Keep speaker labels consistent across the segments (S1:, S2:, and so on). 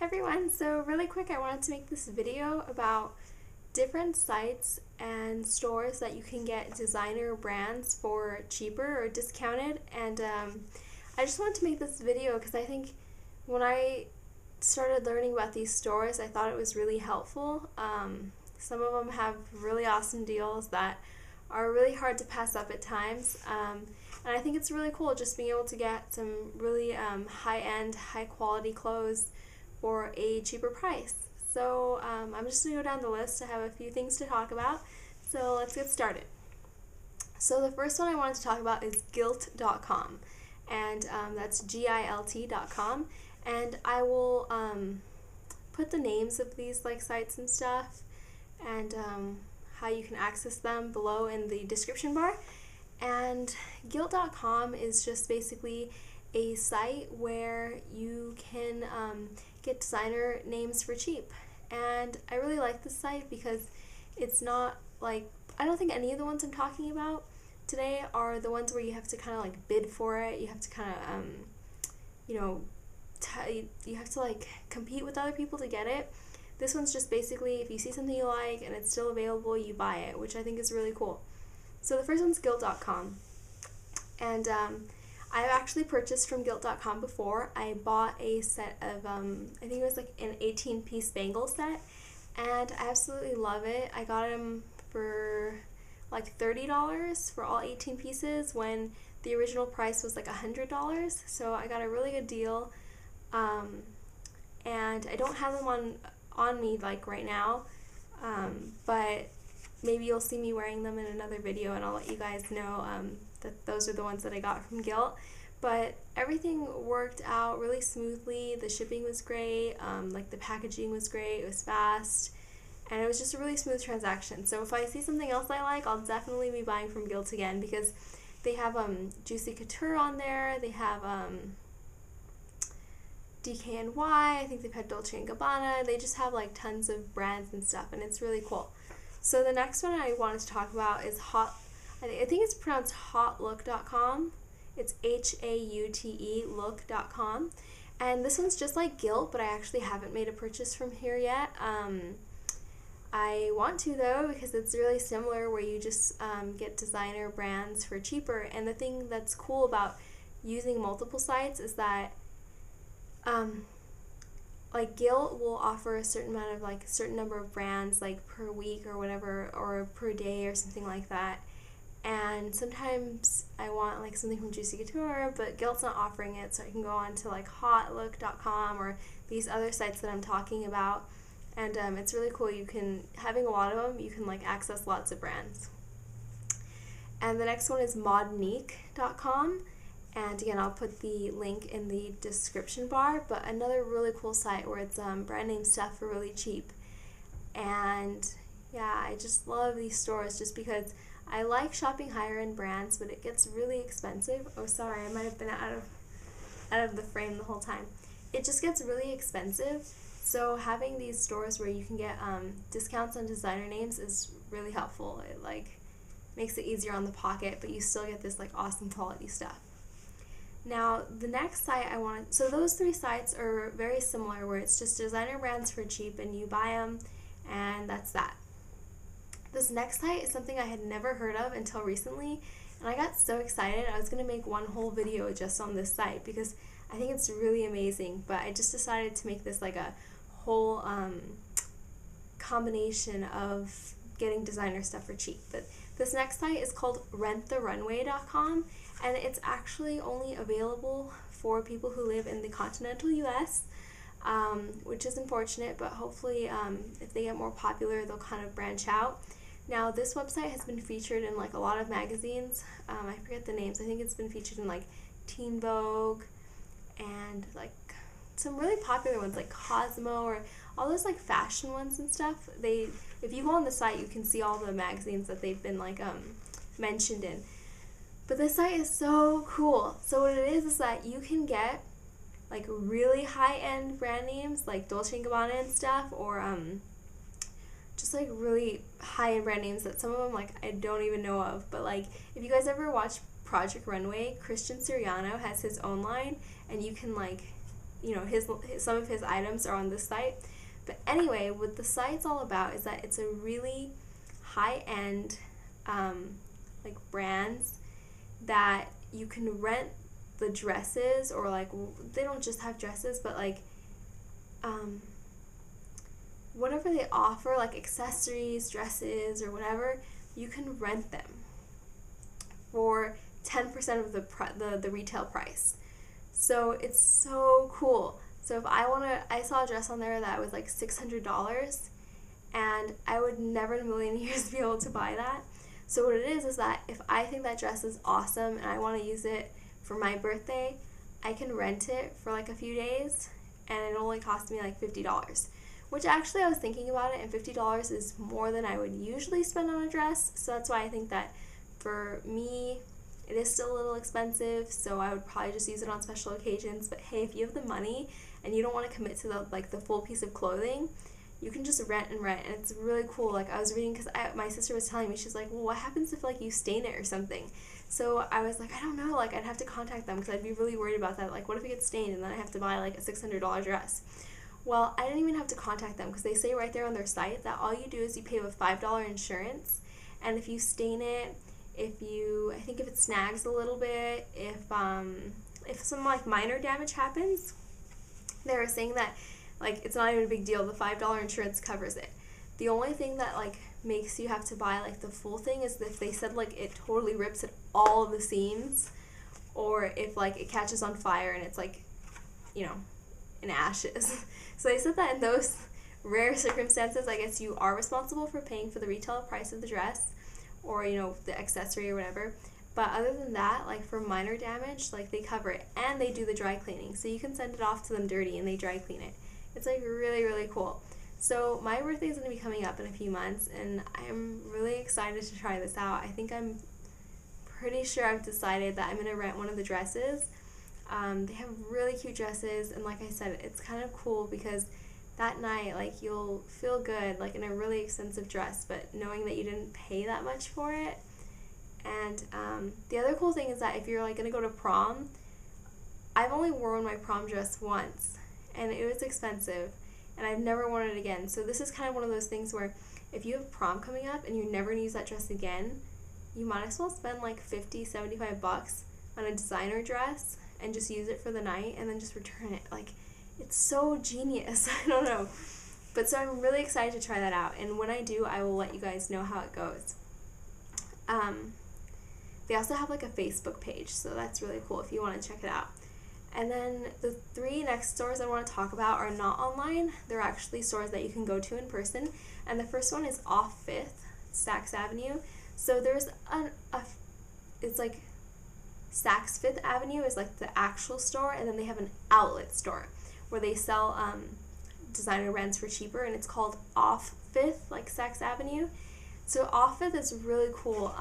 S1: Hi everyone, so really quick I wanted to make this video about different sites and stores that you can get designer brands for cheaper or discounted, and I just wanted to make this video because I think when I started learning about these stores I thought it was really helpful. Some of them have really awesome deals that are really hard to pass up at times, and I think it's really cool just being able to get some really high-end, high-quality clothes for a cheaper price. So I'm just going to go down the list. I have a few things to talk about, so let's get started. So the first one I wanted to talk about is gilt.com, and that's gilt.com, and I will put the names of these sites and stuff and how you can access them below in the description bar. And gilt.com is just basically a site where you can get designer names for cheap, and I really like this site because it's not I don't think any of the ones I'm talking about today are the ones where you have to kind of bid for it. You have to kind of you have to compete with other people to get it. This one's just basically if you see something you like and it's still available, you buy it, which I think is really cool. So the first one's gilt.com, and I've actually purchased from gilt.com before. I bought a set of, I think it was an 18-piece bangle set, and I absolutely love it. I got them for $30 for all 18 pieces when the original price was $100, so I got a really good deal. And I don't have them on me right now, but maybe you'll see me wearing them in another video and I'll let you guys know that those are the ones that I got from Gilt. But everything worked out really smoothly. The shipping was great, the packaging was great, it was fast, and it was just a really smooth transaction. So if I see something else I like, I'll definitely be buying from Gilt again because they have Juicy Couture on there, they have DKNY, I think they've had Dolce & Gabbana, they just have tons of brands and stuff, and it's really cool. So the next one I wanted to talk about is I think it's pronounced haute.look.com. It's HAUTE look.com. And this one's just like Gilt, but I actually haven't made a purchase from here yet. I want to though, because it's really similar where you just get designer brands for cheaper. And the thing that's cool about using multiple sites is that Gilt will offer a certain amount of a certain number of brands per week or whatever, or per day or something like that. And sometimes I want something from Juicy Couture, but Gilt's not offering it, so I can go on to hotlook.com or these other sites that I'm talking about, and it's really cool. You can, having a lot of them, you can access lots of brands. And the next one is modnique.com. And again, I'll put the link in the description bar, but another really cool site where it's brand name stuff for really cheap. And yeah, I just love these stores just because I like shopping higher end brands, but it gets really expensive. Oh, sorry, I might have been out of the frame the whole time. It just gets really expensive. So having these stores where you can get discounts on designer names is really helpful. It makes it easier on the pocket, but you still get this awesome quality stuff. Now, the next site so those three sites are very similar where it's just designer brands for cheap and you buy them, and that's that. This next site is something I had never heard of until recently, and I got so excited I was going to make one whole video just on this site because I think it's really amazing, but I just decided to make this a whole combination of getting designer stuff for cheap. But this next site is called renttherunway.com, and it's actually only available for people who live in the continental US, which is unfortunate, but hopefully if they get more popular they'll kind of branch out. Now this website has been featured in a lot of magazines. I forget the names. I think it's been featured in Teen Vogue and some really popular ones like Cosmo, or all those fashion ones and stuff. If you go on the site you can see all the magazines that they've been mentioned in. But this site is so cool. So what it is that you can get really high-end brand names like Dolce & Gabbana and stuff, or just really high-end brand names that some of them I don't even know of. But if you guys ever watch Project Runway, Christian Siriano has his own line, and you can you know, some of his items are on this site. But anyway, what the site's all about is that it's a really high-end like brands that you can rent the dresses, or like they don't just have dresses, but like whatever they offer, like accessories, dresses, or whatever, you can rent them for 10% of the retail price. So it's so cool. So if I saw a dress on there that was like $600, and I would never in a million years be able to buy that. So what it is that if I think that dress is awesome and I want to use it for my birthday, I can rent it for like a few days, and it only cost me like $50. Which actually, I was thinking about it, and $50 is more than I would usually spend on a dress. So that's why I think that for me, it is still a little expensive. So I would probably just use it on special occasions. But hey, if you have the money and you don't want to commit to the full piece of clothing, you can just rent, and it's really cool. Like I was reading, because my sister was telling me, she's like, well, what happens if like you stain it or something? So I was like, I don't know, like I'd have to contact them, because I'd be really worried about that. Like what if it gets stained and then I have to buy like a $600 dress? Well, I didn't even have to contact them, because they say right there on their site that all you do is you pay with $5 insurance, and if you stain it, I think if it snags a little bit, if some like minor damage happens, they were saying that like it's not even a big deal. The $5 insurance covers it. The only thing that like makes you have to buy like the full thing is if they said like it totally rips at all the seams, or if like it catches on fire and it's like, you know, in ashes. So they said that in those rare circumstances, I guess you are responsible for paying for the retail price of the dress, or you know, the accessory or whatever. But other than that, like for minor damage, like they cover it, and they do the dry cleaning, so you can send it off to them dirty and they dry clean it. It's like really, really cool. So my birthday is going to be coming up in a few months, and I'm really excited to try this out. I think I'm pretty sure I've decided that I'm going to rent one of the dresses. They have really cute dresses, and like I said, it's kind of cool because that night, like, you'll feel good, like, in a really expensive dress, but knowing that you didn't pay that much for it. And the other cool thing is that if you're, like, going to go to prom, I've only worn my prom dress once, and it was expensive, and I've never worn it again. So this is kind of one of those things where if you have prom coming up and you're never going to use that dress again, you might as well spend, like, $50-$75 on a designer dress and just use it for the night and then just return it. Like, it's so genius. I don't know. But so I'm really excited to try that out, and when I do, I will let you guys know how it goes. They also have like a Facebook page, so that's really cool if you want to check it out. And then the 3 next stores I want to talk about are not online. They're actually stores that you can go to in person. And the first one is off 5th, Saks Avenue. So there's it's like Saks Fifth Avenue is like the actual store, and then they have an outlet store where they sell designer brands for cheaper, and it's called Off 5th, like Saks Avenue. So Off 5th is really cool.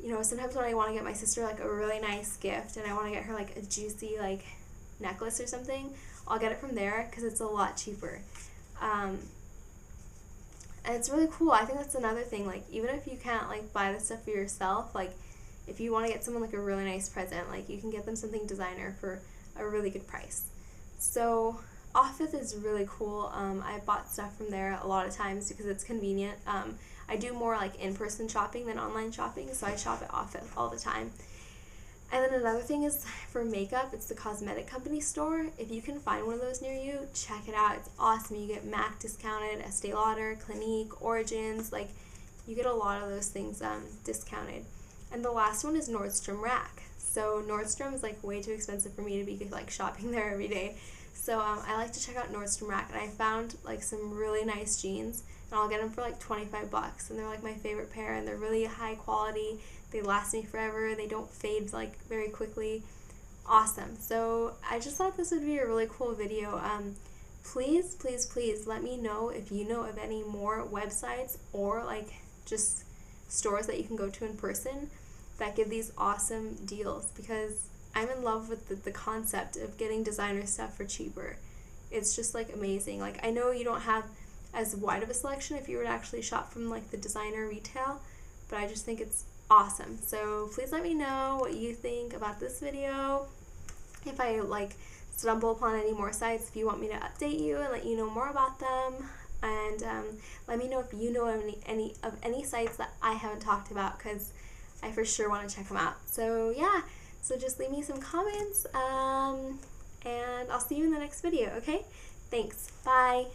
S1: You know, sometimes when I want to get my sister like a really nice gift and I want to get her like a juicy like necklace or something, I'll get it from there because it's a lot cheaper. And it's really cool. I think that's another thing, like, even if you can't like buy the stuff for yourself, like if you want to get someone like a really nice present, like you can get them something designer for a really good price. So Off 5th is really cool. I bought stuff from there a lot of times because it's convenient. I do more like in-person shopping than online shopping, so I shop at Off 5th all the time. And then another thing is for makeup, it's the Cosmetic company store. If you can find one of those near you, check it out. It's awesome. You get MAC discounted, Estee Lauder, Clinique, Origins, like you get a lot of those things discounted. And the last one is Nordstrom Rack. So Nordstrom is like way too expensive for me to be like shopping there every day. So I like to check out Nordstrom Rack, and I found like some really nice jeans, and I'll get them for like $25, and they're like my favorite pair, and they're really high quality. They last me forever. They don't fade like very quickly. Awesome. So I just thought this would be a really cool video. Please, please, please let me know if you know of any more websites or like just stores that you can go to in person that give these awesome deals, because I'm in love with the concept of getting designer stuff for cheaper. It's just like amazing. Like, I know you don't have as wide of a selection if you were to actually shop from like the designer retail, but I just think it's awesome. So please let me know what you think about this video. If I like stumble upon any more sites, if you want me to update you and let you know more about them. And let me know if you know any sites that I haven't talked about, because I for sure want to check them out. So yeah, so just leave me some comments, and I'll see you in the next video, okay? Thanks. Bye.